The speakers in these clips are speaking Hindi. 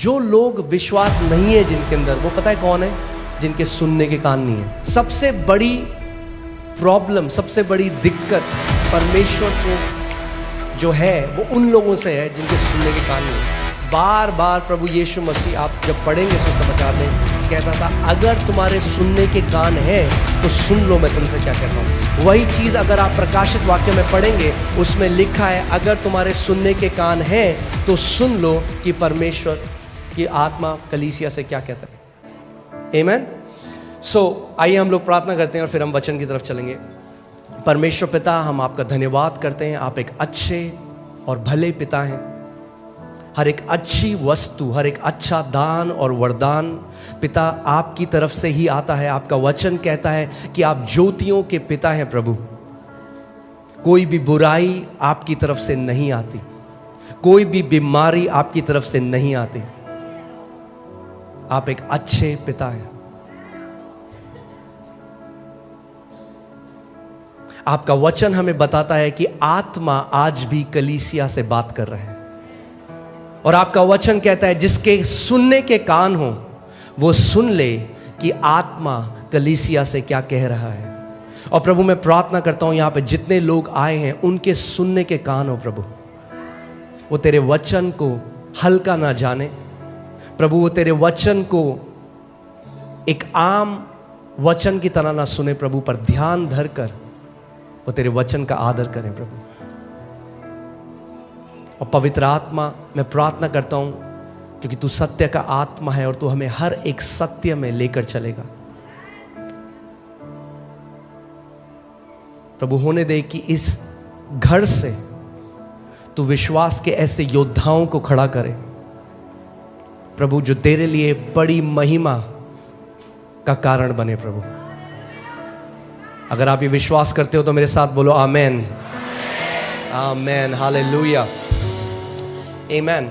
जो लोग विश्वास नहीं है जिनके अंदर, वो पता है कौन है? जिनके सुनने के कान नहीं है। सबसे बड़ी प्रॉब्लम, सबसे बड़ी दिक्कत परमेश्वर को जो है वो उन लोगों से है जिनके सुनने के कान नहीं है। बार बार प्रभु यीशु मसीह, आप जब पढ़ेंगे सुसमाचार में, कहता था अगर तुम्हारे सुनने के कान है तो सुन लो मैं तुमसे क्या कहता हूँ। वही चीज़ अगर आप प्रकाशित वाक्य में पढ़ेंगे, उसमें लिखा है अगर तुम्हारे सुनने के कान है तो सुन लो कि परमेश्वर की आत्मा कलीसिया से क्या कहता है। आमीन। सो आइए हम लोग प्रार्थना करते हैं और फिर हम वचन की तरफ चलेंगे। परमेश्वर पिता, हम आपका धन्यवाद करते हैं। आप एक अच्छे और भले पिता हैं। हर एक अच्छी वस्तु, हर एक अच्छा दान और वरदान पिता आपकी तरफ से ही आता है। आपका वचन कहता है कि आप ज्योतियों के पिता हैं प्रभु। कोई भी बुराई आपकी तरफ से नहीं आती, कोई भी बीमारी आपकी तरफ से नहीं आती। आप एक अच्छे पिता हैं। आपका वचन हमें बताता है कि आत्मा आज भी कलीसिया से बात कर रहा है, और आपका वचन कहता है जिसके सुनने के कान हो वो सुन ले कि आत्मा कलीसिया से क्या कह रहा है। और प्रभु मैं प्रार्थना करता हूं यहां पे जितने लोग आए हैं उनके सुनने के कान हो प्रभु, वो तेरे वचन को हल्का ना जाने प्रभु, वो तेरे वचन को एक आम वचन की तरह ना सुने प्रभु, पर ध्यान धर कर वो तेरे वचन का आदर करें प्रभु। और पवित्र आत्मा, मैं प्रार्थना करता हूं क्योंकि तू सत्य का आत्मा है और तू हमें हर एक सत्य में लेकर चलेगा प्रभु। होने दे कि इस घर से तू विश्वास के ऐसे योद्धाओं को खड़ा करे प्रभु, जो तेरे लिए बड़ी महिमा का कारण बने प्रभु। अगर आप ये विश्वास करते हो तो मेरे साथ बोलो आमेन, आमेन, हालेलुया, आमेन।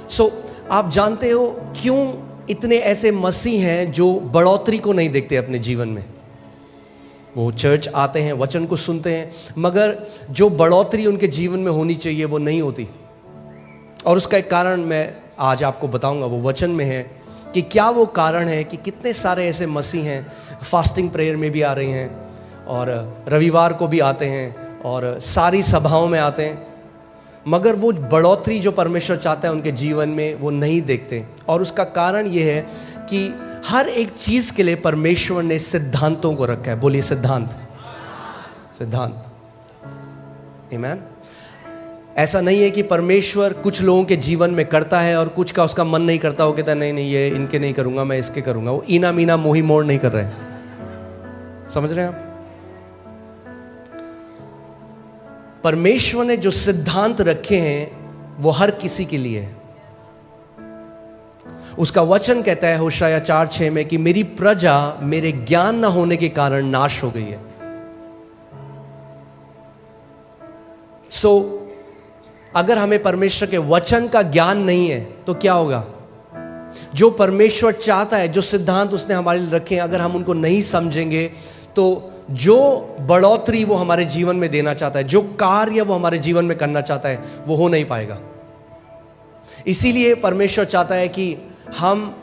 सो आप जानते हो क्यों इतने ऐसे मसीह हैं जो बढ़ोतरी को नहीं देखते अपने जीवन में? वो चर्च आते हैं, वचन को सुनते हैं, मगर जो बढ़ोतरी उनके जीवन में होनी चाहिए वो नहीं होती। और उसका एक कारण मैं आज आपको बताऊंगा, वो वचन में है कि क्या वो कारण है कि कितने सारे ऐसे मसीह हैं फास्टिंग प्रेयर में भी आ रहे हैं और रविवार को भी आते हैं और सारी सभाओं में आते हैं, मगर वो बढ़ोतरी जो परमेश्वर चाहता है उनके जीवन में वो नहीं देखते। और उसका कारण ये है कि हर एक चीज़ के लिए परमेश्वर ने सिद्धांतों को रखा है। बोलिए सिद्धांत, सिद्धांत, आमीन। ऐसा नहीं है कि परमेश्वर कुछ लोगों के जीवन में करता है और कुछ का उसका मन नहीं करता, वो कहता है नहीं नहीं ये इनके नहीं करूंगा, मैं इसके करूंगा। वो ईना मीना मोही मोड़ नहीं कर रहे हैं, समझ रहे हैं आप? परमेश्वर ने जो सिद्धांत रखे हैं वो हर किसी के लिए है। उसका वचन कहता है होशाया 4:6 में कि मेरी प्रजा मेरे ज्ञान न होने के कारण नाश हो गई है। सो अगर हमें परमेश्वर के वचन का ज्ञान नहीं है तो क्या होगा? जो परमेश्वर चाहता है, जो सिद्धांत उसने हमारे लिए रखे हैं, अगर हम उनको नहीं समझेंगे तो जो बढ़ोतरी वो हमारे जीवन में देना चाहता है, जो कार्य वो हमारे जीवन में करना चाहता है, वो हो नहीं पाएगा। इसीलिए परमेश्वर चाहता है कि हम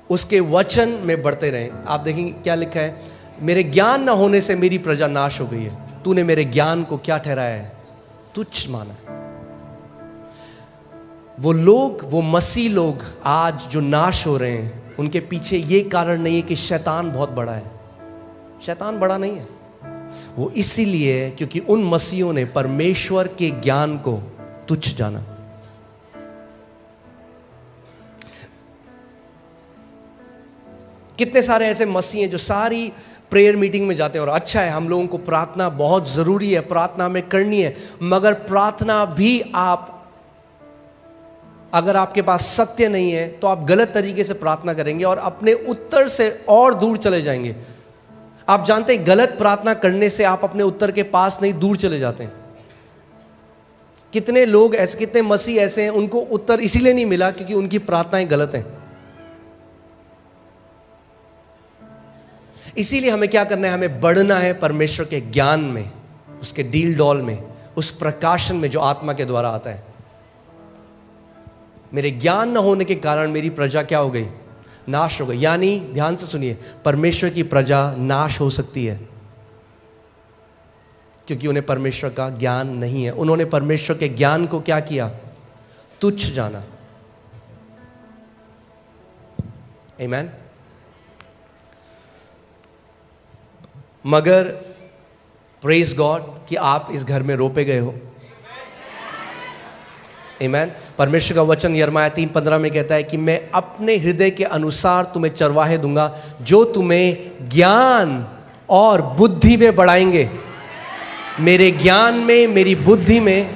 उसके वचन में बढ़ते रहें। आप देखेंगे क्या लिखा है, मेरे ज्ञान न होने से मेरी प्रजा नाश हो गई है। तूने मेरे ज्ञान को क्या ठहराया है? तुच्छ माना। वो लोग, वो मसीह लोग आज जो नाश हो रहे हैं, उनके पीछे ये कारण नहीं है कि शैतान बहुत बड़ा है। शैतान बड़ा नहीं है, वो इसीलिए क्योंकि उन मसीहों ने परमेश्वर के ज्ञान को तुच्छ जाना। कितने सारे ऐसे मसीह हैं जो सारी प्रेयर मीटिंग में जाते हैं, और अच्छा है, हम लोगों को प्रार्थना बहुत ज़रूरी है, प्रार्थना हमें करनी है, मगर प्रार्थना भी आप, अगर आपके पास सत्य नहीं है तो आप गलत तरीके से प्रार्थना करेंगे और अपने उत्तर से और दूर चले जाएंगे। आप जानते हैं गलत प्रार्थना करने से आप अपने उत्तर के पास नहीं, दूर चले जाते हैं। कितने लोग ऐसे, कितने मसीह ऐसे हैं उनको उत्तर इसीलिए नहीं मिला क्योंकि उनकी प्रार्थनाएं गलत हैं। इसीलिए हमें क्या करना है? हमें बढ़ना है परमेश्वर के ज्ञान में, उसके डील डॉल में, उस प्रकाशन में जो आत्मा के द्वारा आता है। मेरे ज्ञान न होने के कारण मेरी प्रजा क्या हो गई? नाश हो गई। यानी ध्यान से सुनिए, परमेश्वर की प्रजा नाश हो सकती है क्योंकि उन्हें परमेश्वर का ज्ञान नहीं है। उन्होंने परमेश्वर के ज्ञान को क्या किया? तुच्छ जाना। आमीन। मगर प्रेज गॉड कि आप इस घर में रोपे गए हो। आमीन। परमेश्वर का वचन यिर्मयाह 3:15 में कहता है कि मैं अपने हृदय के अनुसार तुम्हें चरवाहे दूंगा जो तुम्हें ज्ञान और बुद्धि में बढ़ाएंगे। मेरे ज्ञान में, मेरी बुद्धि में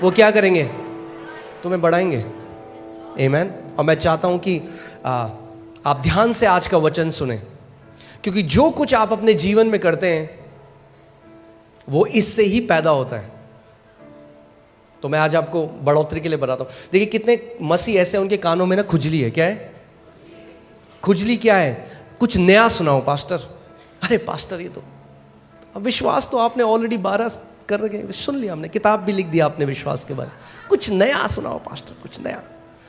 वो क्या करेंगे? तुम्हें बढ़ाएंगे। आमीन। और मैं चाहता हूं कि आप ध्यान से आज का वचन सुने, क्योंकि जो कुछ आप अपने जीवन में करते हैं वो इससे ही पैदा होता है। तो मैं आज आपको बढ़ोतरी के लिए बताता हूं। देखिए कितने मसीह ऐसे हैं, उनके कानों में ना खुजली है। क्या है खुजली? क्या है? कुछ नया सुनाओ पास्टर। अरे पास्टर, ये तो विश्वास तो आपने ऑलरेडी 12 कर रखे, सुन लिया हमने, किताब भी लिख दिया आपने विश्वास के बारे में। कुछ नया सुनाओ पास्टर, कुछ नया।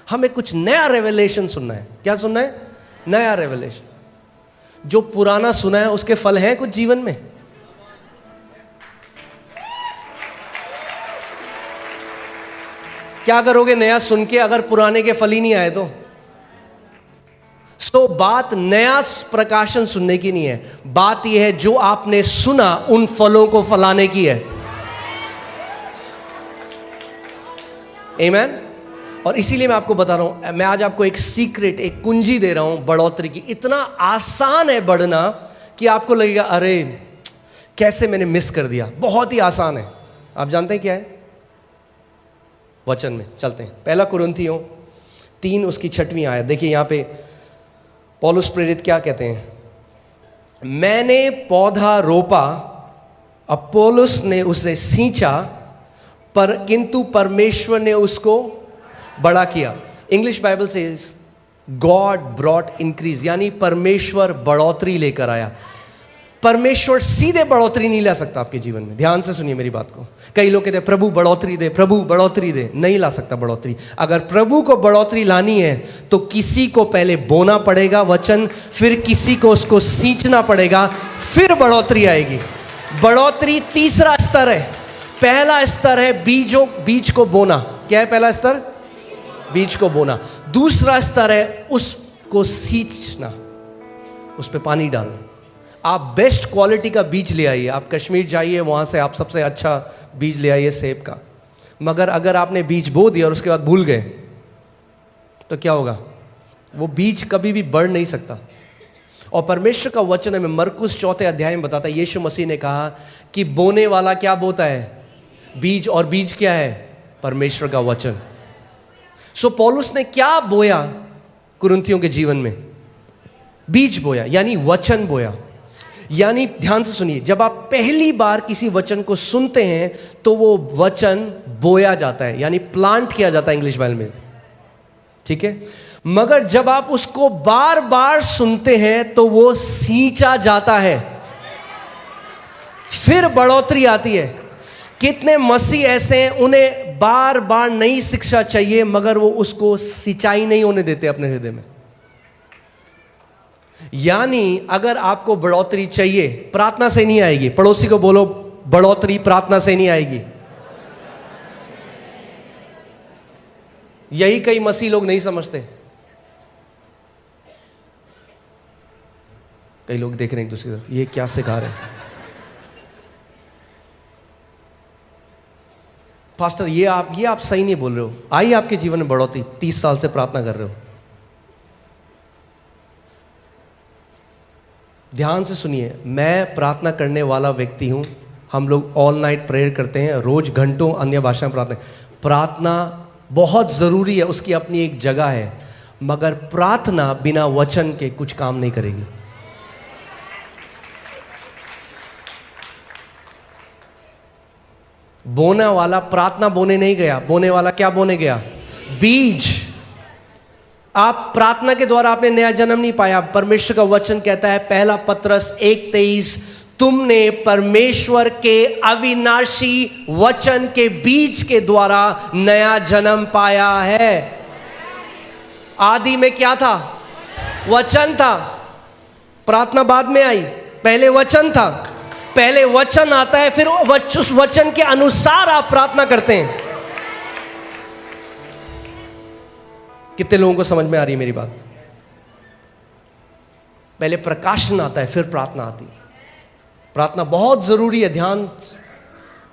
हमें कुछ नया रेवलेशन सुनना है। क्या सुनना है? नया रेवलेशन। जो पुराना सुना है उसके फल हैं कुछ जीवन में? क्या करोगे नया सुन के अगर पुराने के फल ही नहीं आए तो? तो बात नया प्रकाशन सुनने की नहीं है, बात यह है जो आपने सुना उन फलों को फलाने की है। आमीन। और इसीलिए मैं आपको बता रहा हूं, मैं आज आपको एक सीक्रेट, एक कुंजी दे रहा हूं बढ़ोतरी की। इतना आसान है बढ़ना कि आपको लगेगा अरे कैसे मैंने मिस कर दिया। बहुत ही आसान है। आप जानते हैं क्या है? वचन में चलते हैं। 1 कुरिन्थियों 3 उसकी 6वीं आयत देखिए। यहां पे पौलुस प्रेरित क्या कहते हैं? मैंने पौधा रोपा, अपोलोस ने उसे सींचा, पर किंतु परमेश्वर ने उसको बड़ा किया। इंग्लिश बाइबल से गॉड ब्रॉट इंक्रीज, यानी परमेश्वर बढ़ोतरी लेकर आया। परमेश्वर सीधे बढ़ोतरी नहीं ला सकता आपके जीवन में। ध्यान से सुनिए मेरी बात को। कई लोग कहते हैं प्रभु बढ़ोतरी दे, प्रभु बढ़ोतरी दे। नहीं ला सकता बढ़ोतरी। अगर प्रभु को बढ़ोतरी लानी है तो किसी को पहले बोना पड़ेगा वचन, फिर किसी को उसको सींचना पड़ेगा, फिर बढ़ोतरी आएगी। बढ़ोतरी तीसरा स्तर है। पहला स्तर है बीज को बोना। क्या है पहला स्तर? बीज को बोना। दूसरा स्तर है उसको सींचना, उस पर पानी डालना। आप बेस्ट क्वालिटी का बीज ले आइए, आप कश्मीर जाइए, वहाँ से आप सबसे अच्छा बीज ले आइए सेब का। मगर अगर आपने बीज बो दिया और उसके बाद भूल गए तो क्या होगा? वो बीज कभी भी बढ़ नहीं सकता। और परमेश्वर का वचन हमें मरकुस 4 अध्याय में बताता है, यीशु मसीह ने कहा कि बोने वाला क्या बोता है? बीज। और बीज क्या है? परमेश्वर का वचन। सो पौलुस ने क्या बोया कुरिन्थियों के जीवन में? बीज बोया, यानी वचन बोया। यानी ध्यान से सुनिए, जब आप पहली बार किसी वचन को सुनते हैं तो वो वचन बोया जाता है, यानी प्लांट किया जाता है इंग्लिश बाइबल में। ठीक है। मगर जब आप उसको बार बार सुनते हैं तो वो सींचा जाता है, फिर बढ़ोतरी आती है। कितने मसीह ऐसे हैं उन्हें बार बार नई शिक्षा चाहिए मगर वो उसको सिंचाई नहीं होने देते अपने हृदय में। यानी अगर आपको बढ़ोतरी चाहिए, प्रार्थना से नहीं आएगी। पड़ोसी को बोलो, बढ़ोतरी प्रार्थना से नहीं आएगी। यही कई मसीह लोग नहीं समझते। कई लोग देख रहे हैं एक दूसरी तरफ, ये क्या सिखा रहे हैं पास्टर, ये आप सही नहीं बोल रहे हो। आई आपके जीवन में बढ़ोतरी, 30 साल से प्रार्थना कर रहे हो। ध्यान से सुनिए, मैं प्रार्थना करने वाला व्यक्ति हूं। हम लोग ऑल नाइट प्रेयर करते हैं, रोज घंटों अन्य भाषा में प्रार्थना बहुत ज़रूरी है, उसकी अपनी एक जगह है। मगर प्रार्थना बिना वचन के कुछ काम नहीं करेगी। बोने वाला प्रार्थना बोने नहीं गया, बोने वाला क्या बोने गया? बीज। आप प्रार्थना के द्वारा आपने नया जन्म नहीं पाया। परमेश्वर का वचन कहता है, पहला पत्रस 1:23, तुमने परमेश्वर के अविनाशी वचन के बीज के द्वारा नया जन्म पाया है। आदि में क्या था? वचन था। प्रार्थना बाद में आई, पहले वचन था। पहले वचन आता है, फिर उस वचन के अनुसार आप प्रार्थना करते हैं। कितने लोगों को समझ में आ रही है मेरी बात? पहले प्रकाशन आता है, फिर प्रार्थना आती है। प्रार्थना बहुत जरूरी है। ध्यान,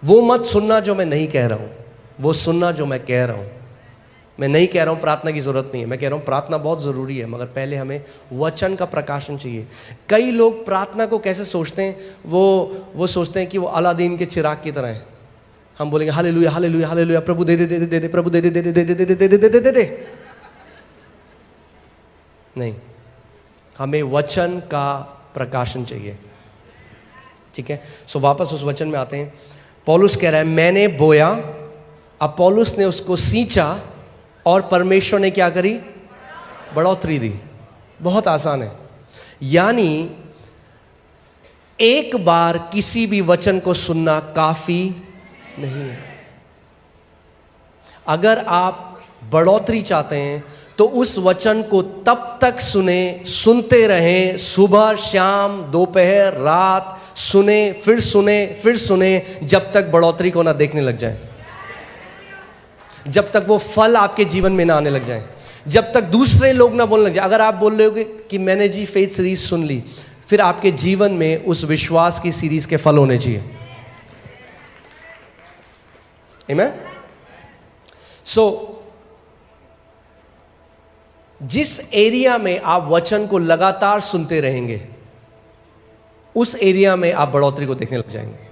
वो मत सुनना जो मैं नहीं कह रहा हूं, वो सुनना जो मैं कह रहा हूं। मैं नहीं कह रहा हूं प्रार्थना की जरूरत नहीं है, मैं कह रहा हूं प्रार्थना बहुत जरूरी है, मगर पहले हमें वचन का प्रकाशन चाहिए। कई लोग प्रार्थना को कैसे सोचते हैं, वो सोचते हैं कि वो अलादीन के चिराग की तरह है। हम बोलेंगे हालेलुया हालेलुया हालेलुया, प्रभु दे दे दे दे दे, प्रभु दे दे दे दे दे दे दे दे दे दे दे दे। नहीं, हमें वचन का प्रकाशन चाहिए। ठीक है, सो वापस उस वचन में आते हैं। पौलुस कह रहा है मैंने बोया, अपोलोस ने उसको सींचा, और परमेश्वर ने क्या करी? बढ़ोतरी दी। बहुत आसान है। यानी एक बार किसी भी वचन को सुनना काफी नहीं है। अगर आप बढ़ोतरी चाहते हैं तो उस वचन को तब तक सुनते रहें, सुबह शाम दोपहर रात सुने, फिर सुने, जब तक बढ़ोतरी को ना देखने लग जाए, जब तक वो फल आपके जीवन में ना आने लग जाए, जब तक दूसरे लोग ना बोलने लग जाए। अगर आप बोल रहे हो कि मैंने जी फेथ सीरीज सुन ली, फिर आपके जीवन में उस विश्वास की सीरीज के फल होने चाहिए। आमीन। सो जिस एरिया में आप वचन को लगातार सुनते रहेंगे, उस एरिया में आप बढ़ोतरी को देखने लग जाएंगे।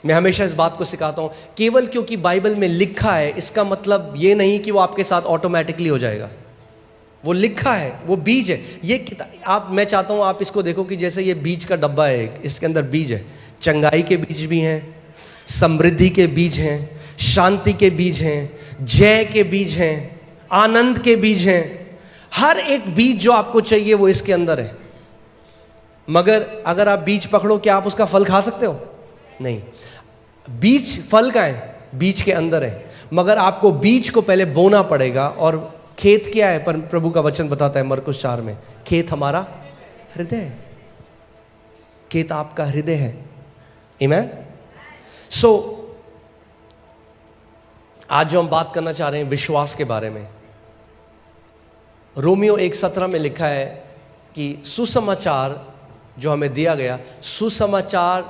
मैं हमेशा इस बात को सिखाता हूं, केवल क्योंकि बाइबल में लिखा है इसका मतलब यह नहीं कि वो आपके साथ ऑटोमेटिकली हो जाएगा। वो लिखा है, वो बीज है। ये मैं चाहता हूं आप इसको देखो कि जैसे ये बीज का डब्बा है, इसके अंदर बीज है। चंगाई के बीज भी हैं, समृद्धि के बीज हैं, शांति के बीज हैं, जय के बीज हैं, आनंद के बीज हैं। हर एक बीज जो आपको चाहिए वो इसके अंदर है। मगर अगर आप बीज पकड़ो, क्या आप उसका फल खा सकते हो? नहीं। बीज फल का है, बीज के अंदर है, मगर आपको बीज को पहले बोना पड़ेगा। और खेत क्या है? पर प्रभु का वचन बताता है मरकुस 4 में, खेत हमारा हृदय है। खेत आपका हृदय है। आमीन। सो आज जो हम बात करना चाह रहे हैं विश्वास के बारे में, रोमियो 1:17 में लिखा है कि सुसमाचार जो हमें दिया गया, सुसमाचार,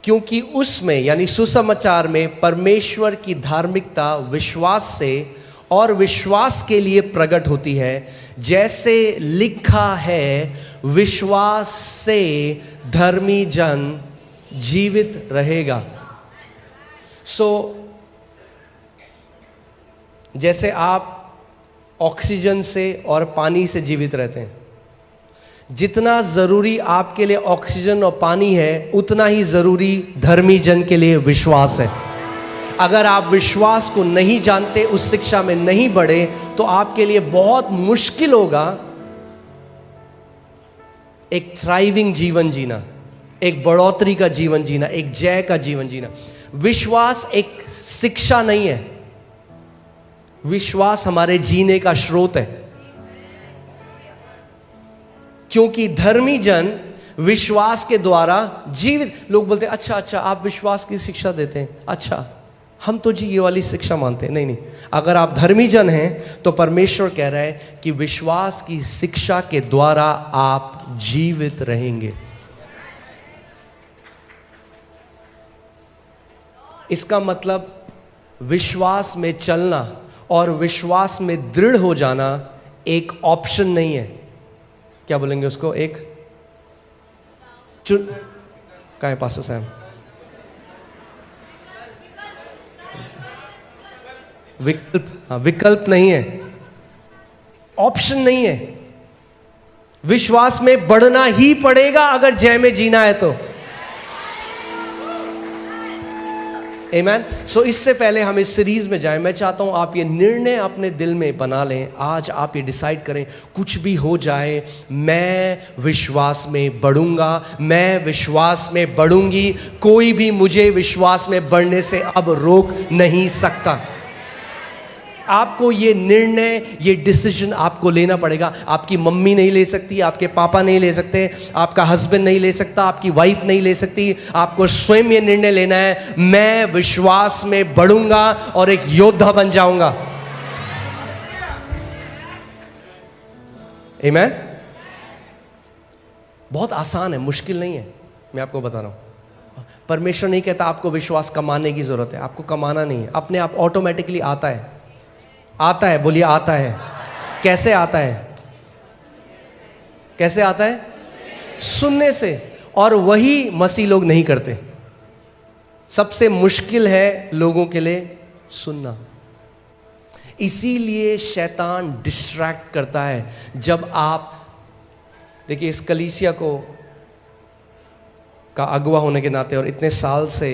क्योंकि उसमें यानी सुसमाचार में परमेश्वर की धार्मिकता विश्वास से और विश्वास के लिए प्रकट होती है। जैसे लिखा है, विश्वास से धर्मी जन जीवित रहेगा। जैसे आप ऑक्सीजन से और पानी से जीवित रहते हैं, जितना जरूरी आपके लिए ऑक्सीजन और पानी है, उतना ही जरूरी धर्मी जन के लिए विश्वास है। अगर आप विश्वास को नहीं जानते, उस शिक्षा में नहीं बढ़े, तो आपके लिए बहुत मुश्किल होगा एक थ्राइविंग जीवन जीना, एक बढ़ोतरी का जीवन जीना, एक जय का जीवन जीना। विश्वास एक शिक्षा नहीं है, विश्वास हमारे जीने का स्रोत है। क्योंकि धर्मी जन विश्वास के द्वारा जीवित। लोग बोलते हैं अच्छा आप विश्वास की शिक्षा देते हैं, अच्छा हम तो जी ये वाली शिक्षा मानते हैं। नहीं, अगर आप धर्मी जन हैं तो परमेश्वर कह रहा है कि विश्वास की शिक्षा के द्वारा आप जीवित रहेंगे। इसका मतलब विश्वास में चलना और विश्वास में दृढ़ हो जाना एक ऑप्शन नहीं है। क्या बोलेंगे उसको? एक कहाँ है पास्टर साहब? विकल्प। हाँ, विकल्प नहीं है, ऑप्शन नहीं है। विश्वास में बढ़ना ही पड़ेगा अगर जय में जीना है तो। आमीन। सो इससे पहले हम इस सीरीज में जाएं, मैं चाहता हूं आप ये निर्णय अपने दिल में बना लें। आज आप ये डिसाइड करें, कुछ भी हो जाए मैं विश्वास में बढ़ूंगा, मैं विश्वास में बढ़ूंगी। कोई भी मुझे विश्वास में बढ़ने से अब रोक नहीं सकता। आपको ये निर्णय, ये डिसीजन आपको लेना पड़ेगा। आपकी मम्मी नहीं ले सकती, आपके पापा नहीं ले सकते, आपका हस्बैंड नहीं ले सकता, आपकी वाइफ नहीं ले सकती। आपको स्वयं ये निर्णय लेना है, मैं विश्वास में बढ़ूंगा और एक योद्धा बन जाऊंगा। आमीन। बहुत आसान है, मुश्किल नहीं है। मैं आपको बता रहा हूं, परमेश्वर नहीं कहता आपको विश्वास कमाने की जरूरत है। आपको कमाना नहीं है, अपने आप ऑटोमेटिकली आता है। आता है, बोलिए आता है। कैसे आता है? कैसे आता है? सुनने से। और वही मसीह लोग नहीं करते। सबसे मुश्किल है लोगों के लिए सुनना। इसीलिए शैतान डिस्ट्रैक्ट करता है। जब आप देखिए, इस कलीसिया को का अगुवा होने के नाते और इतने साल से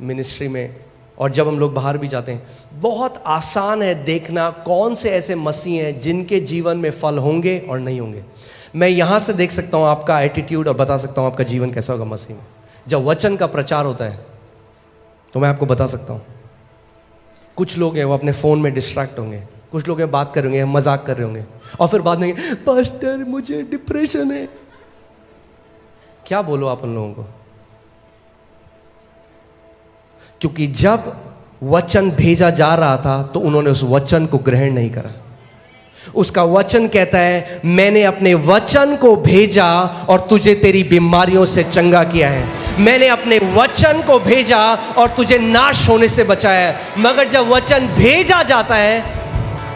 मिनिस्ट्री में, और जब हम लोग बाहर भी जाते हैं, बहुत आसान है देखना कौन से ऐसे मसीह हैं जिनके जीवन में फल होंगे और नहीं होंगे। मैं यहाँ से देख सकता हूँ आपका एटीट्यूड और बता सकता हूँ आपका जीवन कैसा होगा मसीह में। जब वचन का प्रचार होता है तो मैं आपको बता सकता हूँ, कुछ लोग हैं वो अपने फ़ोन में डिस्ट्रैक्ट होंगे, कुछ लोग हैं बात कर रहे होंगे, मजाक कर रहे होंगे, और फिर बाद में पास्टर मुझे डिप्रेशन है। क्या बोलो आप उन लोगों को? क्योंकि जब वचन भेजा जा रहा था तो उन्होंने उस वचन को ग्रहण नहीं करा। उसका वचन कहता है, मैंने अपने वचन को भेजा और तुझे तेरी बीमारियों से चंगा किया है। मैंने अपने वचन को भेजा और तुझे नाश होने से बचाया है। मगर जब वचन भेजा जाता है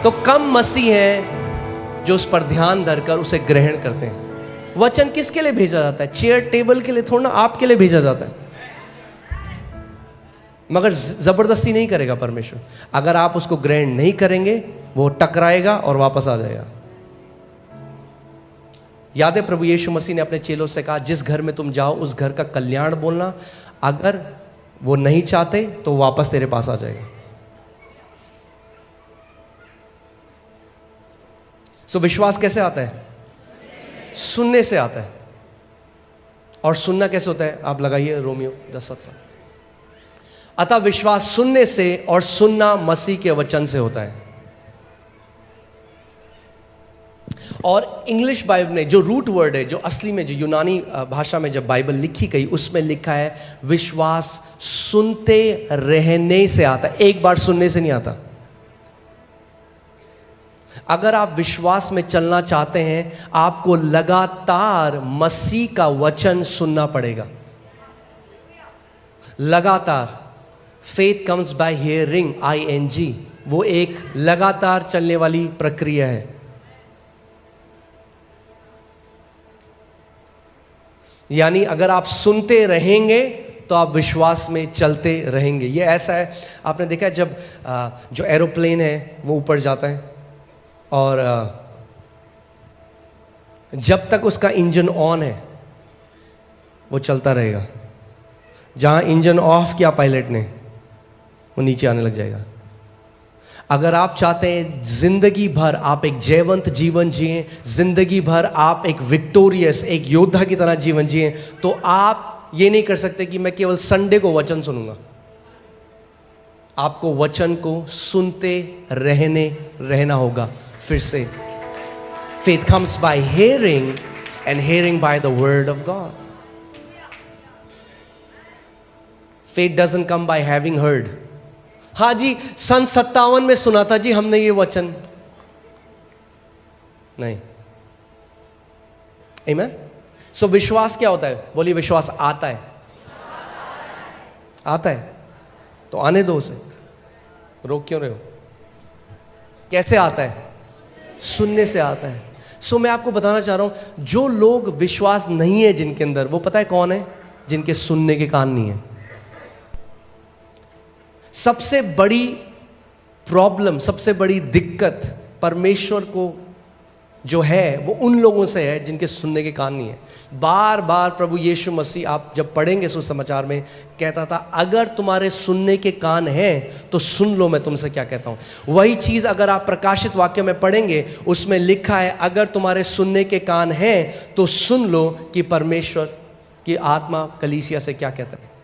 तो कम मसीह हैं जो उस पर ध्यान धरकर उसे ग्रहण करते हैं। वचन किसके लिए भेजा जाता है? चेयर टेबल के लिए थोड़ा ना, आपके लिए भेजा जाता है। मगर जबरदस्ती नहीं करेगा परमेश्वर। अगर आप उसको ग्रहण नहीं करेंगे, वो टकराएगा और वापस आ जाएगा। याद है प्रभु यीशु मसीह ने अपने चेलों से कहा, जिस घर में तुम जाओ उस घर का कल्याण बोलना, अगर वो नहीं चाहते तो वापस तेरे पास आ जाएगा। सो विश्वास कैसे आता है? सुनने से आता है। और सुनना कैसे होता है? आप लगाइए रोमियो 10:17। अतः विश्वास सुनने से, और सुनना मसीह के वचन से होता है। और इंग्लिश बाइबल में जो रूट वर्ड है, जो असली में, जो यूनानी भाषा में जब बाइबल लिखी गई, उसमें लिखा है विश्वास सुनते रहने से आता है। एक बार सुनने से नहीं आता। अगर आप विश्वास में चलना चाहते हैं, आपको लगातार मसीह का वचन सुनना पड़ेगा। लगातार। Faith comes by hearing, ING। वो एक लगातार चलने वाली प्रक्रिया है। यानी अगर आप सुनते रहेंगे तो आप विश्वास में चलते रहेंगे। ये ऐसा है, आपने देखा है जब जो एरोप्लेन है वो ऊपर जाता है और जब तक उसका इंजन ऑन है वो चलता रहेगा। जहाँ इंजन ऑफ किया पायलट ने, वो नीचे आने लग जाएगा। अगर आप चाहते हैं जिंदगी भर आप एक जयवंत जीवन जिए, जिंदगी भर आप एक विक्टोरियस, एक योद्धा की तरह जीवन जिए, तो आप ये नहीं कर सकते कि मैं केवल संडे को वचन सुनूंगा। आपको वचन को सुनते रहना होगा। फिर से, faith comes by hearing and hearing by the word of God. Faith doesn't come by having heard. हाँ जी, सन 57 में सुना था जी हमने ये वचन। नहीं। आमीन। सो विश्वास क्या होता है? बोलिए, विश्वास आता है। आता है तो आने दो उसे, रोक क्यों रहे हो? कैसे आता है? सुनने से आता है। सो मैं आपको बताना चाह रहा हूं, जो लोग विश्वास नहीं है जिनके अंदर, वो पता है कौन है? जिनके सुनने के कान नहीं है। सबसे बड़ी प्रॉब्लम, सबसे बड़ी दिक्कत परमेश्वर को जो है वो उन लोगों से है जिनके सुनने के कान नहीं है। बार बार प्रभु यीशु मसीह, आप जब पढ़ेंगे सुसमाचार में, कहता था अगर तुम्हारे सुनने के कान हैं तो सुन लो मैं तुमसे क्या कहता हूं। वही चीज़ अगर आप प्रकाशित वाक्य में पढ़ेंगे, उसमें लिखा है अगर तुम्हारे सुनने के कान हैं तो सुन लो कि परमेश्वर की आत्मा कलीसिया से क्या कहता है।